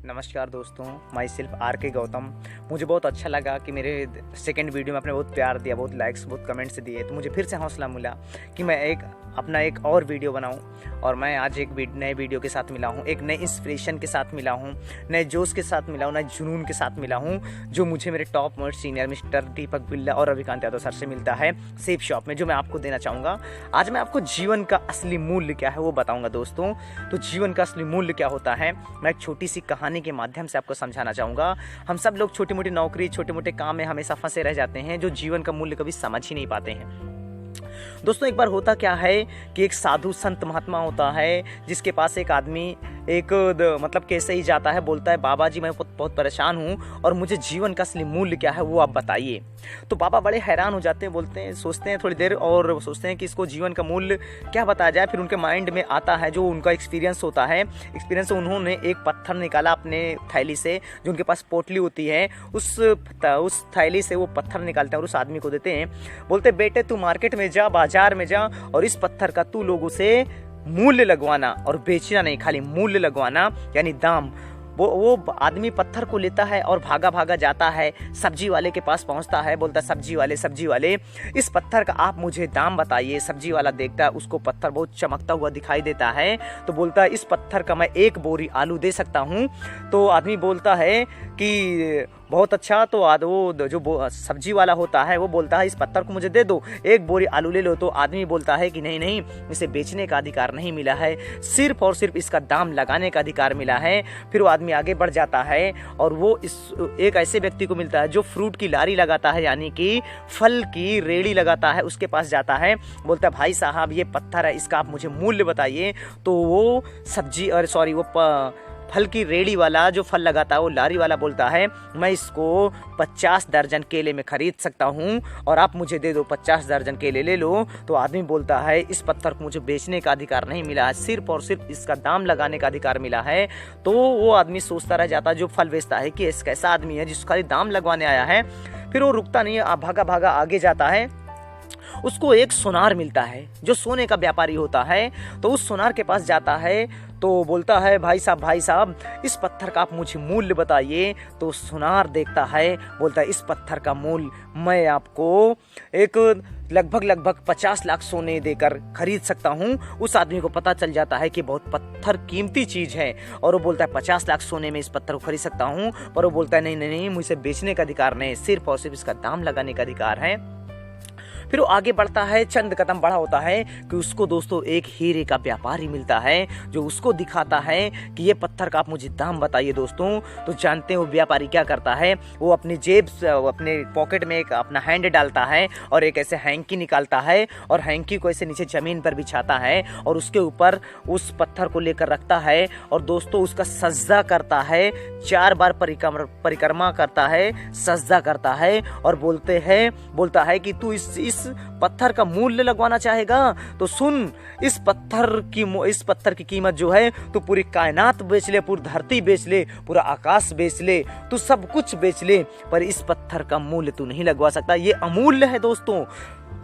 नमस्कार दोस्तों, my self are के गौतम। मुझे बहुत अच्छा लगा कि मेरे सेकंड वीडियो में आपने बहुत प्यार दिया, बहुत लाइक्स, बहुत कमेंट्स दिए, तो मुझे फिर से हौसला मिला कि मैं अपना एक और वीडियो बनाऊं। और मैं आज एक नए वीडियो के साथ मिला हूं, एक नए इंस्पिरेशन के साथ मिला हूं, नए जोश के साथ मिला हूं, नए जुनून के साथ मिला हूं, जो मुझे मेरे टॉप मोस्ट सीनियर मिस्टर दीपक बिल्ला और रविकांत यादव सर से मिलता है सेफ शॉप में, जो मैं आपको देना चाहूँगा। आज मैं आपको जीवन का असली मूल्य क्या है वो बताऊँगा दोस्तों। तो जीवन का असली मूल्य क्या होता है, मैं एक छोटी सी कहानी के माध्यम से आपको समझाना चाहूँगा। हम सब लोग छोटी मोटी नौकरी, छोटे मोटे काम में हमेशा फंसे रह जाते हैं, जो जीवन का मूल्य कभी समझ ही नहीं पाते हैं। दोस्तों, एक बार होता क्या है कि एक साधु संत महात्मा होता है, जिसके पास एक आदमी मतलब कैसे ही जाता है, बोलता है बाबा जी मैं बहुत परेशान हूँ और मुझे जीवन का असली मूल्य क्या है वो आप बताइए। तो बाबा बड़े हैरान हो जाते हैं, बोलते हैं, सोचते हैं थोड़ी देर और सोचते हैं कि इसको जीवन का मूल्य क्या बताया जाए। फिर उनके माइंड में आता है जो उनका एक्सपीरियंस होता है। एक्सपीरियंस से उन्होंने एक पत्थर निकाला अपने थैली से, जो उनके पास पोटली होती है, उस थैली से वो पत्थर निकालते हैं और उस आदमी को देते हैं। बोलते बेटे तू मार्केट में जा, बाजार में जा और इस पत्थर का तू लोगों से मूल्य लगवाना, और बेचना नहीं, खाली मूल्य लगवाना यानी दाम। वो आदमी पत्थर को लेता है और भागा भागा जाता है, सब्जी वाले के पास पहुंचता है, बोलता है सब्जी वाले इस पत्थर का आप मुझे दाम बताइए। सब्जी वाला देखता है, उसको पत्थर बहुत चमकता हुआ दिखाई देता है, तो बोलता है इस पत्थर का मैं 1 बोरी आलू दे सकता हूँ। तो आदमी बोलता है कि बहुत अच्छा। तो वो जो सब्जी वाला होता है वो बोलता है इस पत्थर को मुझे दे दो, 1 बोरी आलू ले लो। तो आदमी बोलता है कि नहीं, इसे बेचने का अधिकार नहीं मिला है, सिर्फ और सिर्फ इसका दाम लगाने का अधिकार मिला है। फिर वो आदमी आगे बढ़ जाता है और वो एक ऐसे व्यक्ति को मिलता है जो फ्रूट की लारी लगाता है, यानी कि फल की रेड़ी लगाता है। उसके पास जाता है, बोलता है भाई साहब ये पत्थर है, इसका आप मुझे मूल्य बताइए। तो वो फल की रेड़ी वाला जो फल लगाता है, वो लारी वाला बोलता है मैं इसको 50 दर्जन केले में खरीद सकता हूँ और आप मुझे दे दो, 50 दर्जन केले ले लो। तो आदमी बोलता है इस पत्थर को मुझे बेचने का अधिकार नहीं मिला है, सिर्फ और सिर्फ इसका दाम लगाने का अधिकार मिला है। तो वो आदमी सोचता रह जाता है जो फल बेचता है कि ऐसा कैसा आदमी है जिसको खाली दाम लगवाने आया है। फिर वो रुकता नहीं है, भागा भागा आगे जाता है। उसको एक सुनार मिलता है जो सोने का व्यापारी होता है। तो उस सुनार के पास जाता है, तो बोलता है भाई साहब इस पत्थर का आप मुझे मूल्य बताइए। तो सुनार देखता है, बोलता है इस पत्थर का मूल्य मैं आपको एक लगभग 50 लाख सोने देकर खरीद सकता हूँ। उस आदमी को पता चल जाता है कि बहुत पत्थर कीमती चीज है और वो बोलता है 50 लाख सोने में इस पत्थर को खरीद सकता हूँ। पर वो बोलता है नहीं, मुझे बेचने का अधिकार नहीं, सिर्फ और सिर्फ इसका दाम लगाने का अधिकार है। फिर वो आगे बढ़ता है, चंद कदम बड़ा होता है कि उसको दोस्तों एक हीरे का व्यापारी मिलता है, जो उसको दिखाता है कि ये पत्थर का आप मुझे दाम बताइए। दोस्तों तो जानते हैं वो व्यापारी क्या करता है, वो अपनी जेब से, अपने पॉकेट में एक अपना हैंड डालता है और एक ऐसे हैंकी निकालता है और हैंकी को ऐसे नीचे जमीन पर बिछाता है और उसके ऊपर उस पत्थर को लेकर रखता है और दोस्तों उसका सजदा करता है, 4 बार परिक्रमा करता है, सजदा करता है और बोलता है कि तू इस पत्थर का मूल्य लगवाना चाहेगा तो सुन, इस पत्थर की कीमत जो है तो पूरी कायनात बेच ले, पूरी धरती बेच ले, पूरा आकाश बेच ले, तू सब कुछ बेच ले, पर इस पत्थर का मूल्य तू नहीं लगवा सकता, ये अमूल्य है। दोस्तों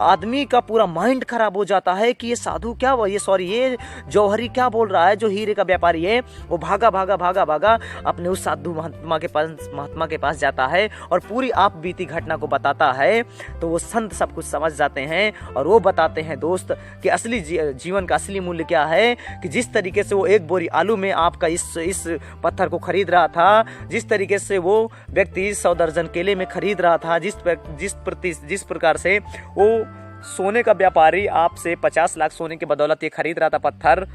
आदमी का पूरा माइंड खराब हो जाता है कि ये साधु क्या ये जौहरी क्या बोल रहा है। जो हीरे का व्यापारी है वो भागा भागा अपने उस साधु महात्मा के पास जाता है और पूरी आप बीती घटना को बताता है। तो वो संत सब कुछ समझ जाते हैं और वो बताते हैं दोस्त कि असली जीवन का असली मूल्य क्या है, कि जिस तरीके से वो 1 बोरी आलू में आपका इस पत्थर को खरीद रहा था, जिस तरीके से वो व्यक्ति 100 दर्जन केले में खरीद रहा था, जिस प्रकार से वो सोने का व्यापारी आपसे 50 लाख सोने के बदौलत ये खरीद रहा था पत्थर,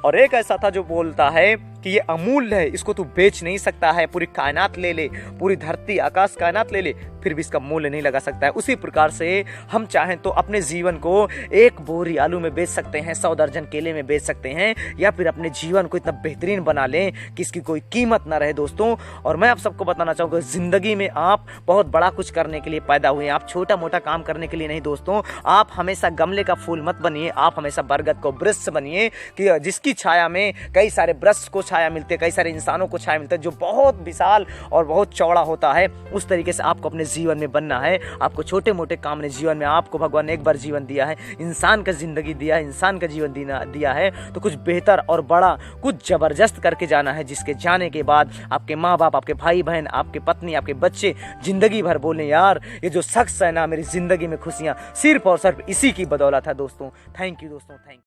और एक ऐसा था जो बोलता है कि ये अमूल्य है, इसको तू बेच नहीं सकता है, पूरी कायनात ले ले, पूरी धरती आकाश कायनात ले ले, फिर भी इसका मूल्य नहीं लगा सकता है। उसी प्रकार से हम चाहें तो अपने जीवन को 1 बोरी आलू में बेच सकते हैं, 100 दर्जन केले में बेच सकते हैं, या फिर अपने जीवन को इतना बेहतरीन बना लें कि इसकी कोई कीमत ना रहे। दोस्तों और मैं आप सबको बताना चाहूँगा, जिंदगी में आप बहुत बड़ा कुछ करने के लिए पैदा हुए हैं, आप छोटा मोटा काम करने के लिए नहीं। दोस्तों आप हमेशा गमले का फूल मत बनिए, आप हमेशा बरगद को वृक्ष बनिए कि जिसकी छाया में कई सारे वृक्ष को छाया मिलती है, कई सारे इंसानों को छाया मिलता है जो बहुत विशाल और बहुत चौड़ा होता है। उस तरीके से आपको अपने जीवन में बनना है। आपको छोटे मोटे काम ने जीवन में, आपको भगवान ने एक बार जीवन दिया है, इंसान का जिंदगी दिया है, इंसान का जीवन दिया है, तो कुछ बेहतर और बड़ा, कुछ जबरदस्त करके जाना है, जिसके जाने के बाद आपके माँ बाप, आपके भाई बहन, आपके पत्नी, आपके बच्चे जिंदगी भर बोले यार ये जो शख्स है ना, मेरी जिंदगी में खुशियाँ सिर्फ और सिर्फ इसी की बदौलत है। दोस्तों थैंक यू, दोस्तों थैंक यू।